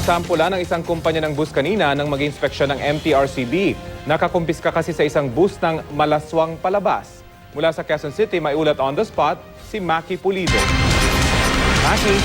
Nasampulan ng isang kumpanya ng bus kanina nang mag-inspeksyon ng MTRCB. Nakakumpiska kasi sa isang bus ng malaswang palabas. Mula sa Quezon City, may ulat on the spot si Maki Pulido. Maki.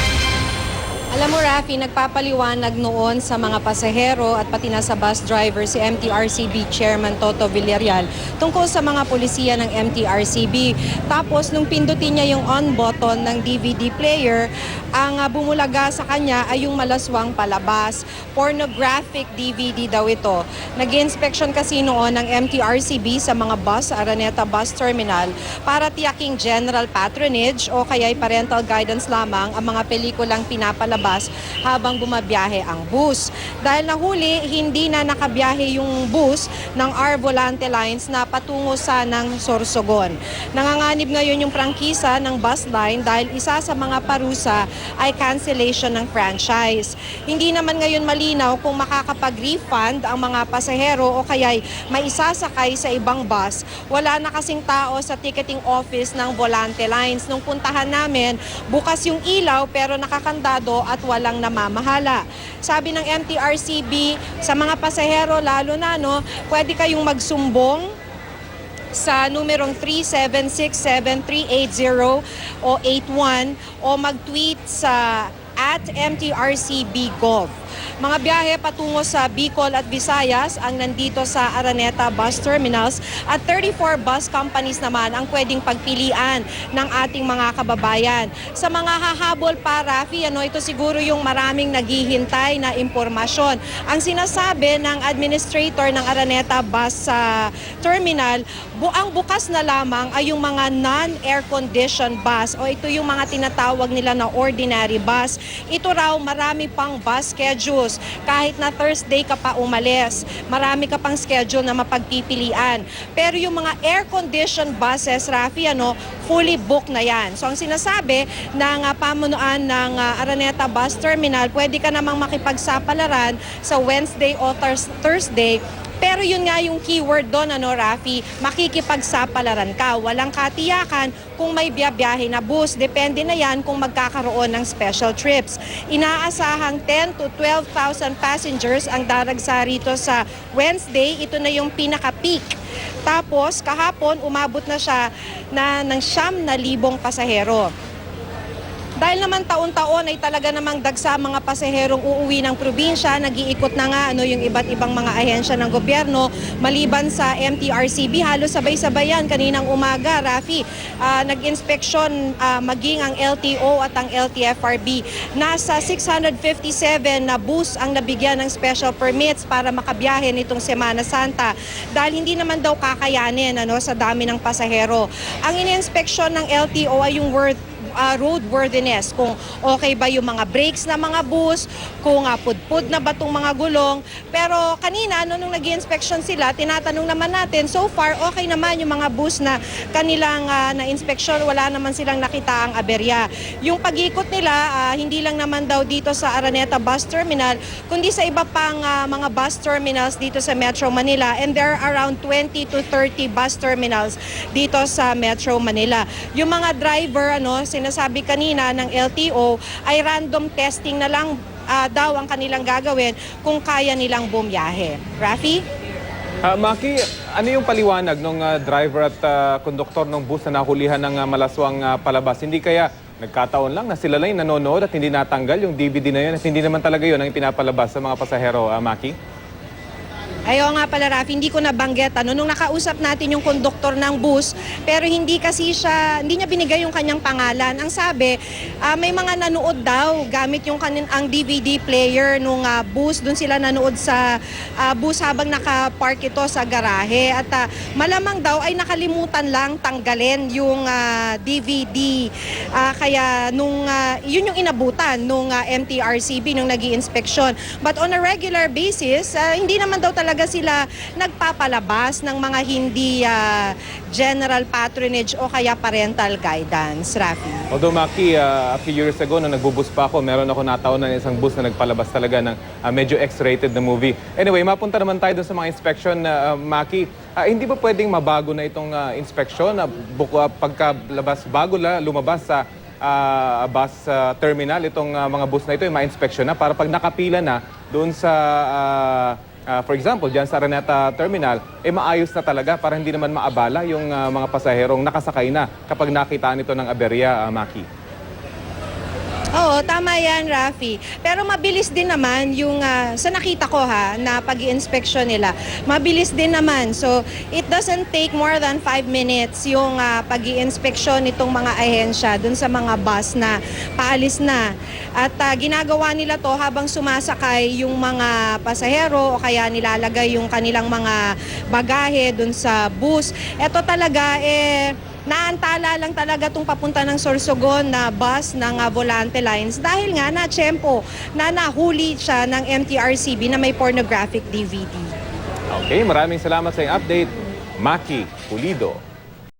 Alam mo, Rafi, nagpapaliwanag noon sa mga pasahero at pati na sa bus driver si MTRCB Chairman Toto Villarreal tungkol sa mga pulisiya ng MTRCB. Tapos, nung pindutin niya yung on button ng DVD player, ang bumulaga sa kanya ay yung malaswang palabas. Pornographic DVD daw ito. Nag-inspection kasi noon ng MTRCB sa mga bus sa Araneta Bus Terminal para tiyaking general patronage o kaya'y parental guidance lamang ang mga pelikulang pinapalabas habang bumabiyahe ang bus. Dahil nahuli, hindi na nakabiyahe yung bus ng R Volante Lines na patungo sa ng Sorsogon. Nanganganib ngayon yung prangkisa ng bus line dahil isa sa mga parusa ay cancellation ng franchise. Hindi naman ngayon malinaw kung makakapag-refund ang mga pasahero o kaya'y maisasakay sa ibang bus. Wala na kasing tao sa ticketing office ng Volante Lines. Nung puntahan namin, bukas yung ilaw pero nakakandado at walang namamahala. Sabi ng MTRCB, sa mga pasahero lalo na, pwede kayong magsumbong sa numerong 3767380 o 81 o mag-tweet sa @MTRCBGov. Mga biyahe patungo sa Bicol at Visayas ang nandito sa Araneta Bus Terminals at 34 bus companies naman ang pwedeng pagpilian ng ating mga kababayan. Sa mga hahabol pa, Rafi, ito siguro yung maraming naghihintay na impormasyon. Ang sinasabi ng administrator ng Araneta Bus Terminal, ang bukas na lamang ay yung mga non-air-conditioned bus o ito yung mga tinatawag nila na ordinary bus. Ito raw marami pang bus schedules. Kahit na Thursday ka pa umalis, marami ka pang schedule na mapagpipilian. Pero yung mga air-conditioned buses, Rafi, fully booked na yan. So ang sinasabi ng pamunuan ng Araneta Bus Terminal, pwede ka namang makipagsapalaran sa Wednesday o Thursday. Pero yun nga yung keyword doon, Rafi, makikipagsapalaran ka. Walang katiyakan kung may biyabiyahe na bus. Depende na yan kung magkakaroon ng special trips. Inaasahang 10 to 12,000 passengers ang daragsa rito sa Wednesday. Ito na yung pinaka-peak. Tapos kahapon umabot na siya ng 9,000 pasahero. Dahil naman taon-taon ay talaga namang dagsa mga pasaherong uuwi ng probinsya, nag-iikot na nga yung iba't ibang mga ahensya ng gobyerno maliban sa MTRCB. Halos sabay-sabay yan kaninang umaga, Rafi. Nag-inspeksyon maging ang LTO at ang LTFRB. Nasa 657 na bus ang nabigyan ng special permits para makabiyahe nitong Semana Santa. Dahil hindi naman daw kakayanin sa dami ng pasahero. Ang ininspeksyon ng LTO ay yung roadworthiness, kung okay ba yung mga brakes na mga bus, kung pudpud na ba itong mga gulong. Pero kanina, nung nag-i-inspection sila, tinatanong naman natin, so far, okay naman yung mga bus na kanilang na-inspection, wala naman silang nakita ang aberya. Yung pag-ikot nila, hindi lang naman daw dito sa Araneta Bus Terminal, kundi sa iba pang mga bus terminals dito sa Metro Manila. And there are around 20 to 30 bus terminals dito sa Metro Manila. Yung mga driver, sinasabi kanina ng LTO ay random testing na lang daw ang kanilang gagawin kung kaya nilang bumiyahe. Rafi? Maki, ano yung paliwanag ng driver at konduktor ng bus na nahulihan ng malaswang palabas? Hindi kaya nagkataon lang na sila lang nanonood at hindi natanggal yung DVD na yun at hindi naman talaga yun ang pinapalabas sa mga pasahero, Maki? Ayaw nga pala, Rafi, hindi ko nabanggit. Nung nakausap natin yung konduktor ng bus, pero hindi niya binigay yung kanyang pangalan. Ang sabi, may mga nanood daw gamit yung ang DVD player nung bus. Doon sila nanood sa bus habang nakapark ito sa garahe. At malamang daw ay nakalimutan lang tanggalin yung DVD. Kaya yun yung inabutan nung MTRCB nung nag-i-inspeksyon. But on a regular basis, hindi naman daw talaga sila nagpapalabas ng mga hindi general patronage o kaya parental guidance, Rafi. Although, Maki, a few years ago, nung nagbubus pa ako, meron ako nataon na isang bus na nagpalabas talaga ng medyo X-rated na movie. Anyway, mapunta naman tayo dun sa mga inspection, Maki. Hindi ba pwedeng mabago na itong inspection? Pagkalabas, bago lumabas sa bus terminal, itong mga bus na ito, ay ma-inspection na para pag nakapila na doon sa, for example, dyan sa Araneta Terminal, maayos na talaga para hindi naman maabala yung mga pasaherong nakasakay na kapag nakitaan ito ng aberya, Maki. Oo, tama yan, Rafi. Pero mabilis din naman yung, sa nakita ko na pag-i-inspection nila. Mabilis din naman. So, it doesn't take more than 5 minutes yung pag-i-inspection nitong mga ahensya dun sa mga bus na paalis na. At ginagawa nila to habang sumasakay yung mga pasahero o kaya nilalagay yung kanilang mga bagahe dun sa bus. Ito talaga, naantala lang talaga itong papunta ng Sorsogon na bus ng Volante Lines dahil nga na-tsempo na nahuli siya ng MTRCB na may pornographic DVD. Okay, maraming salamat sa iyong update, Maki Pulido.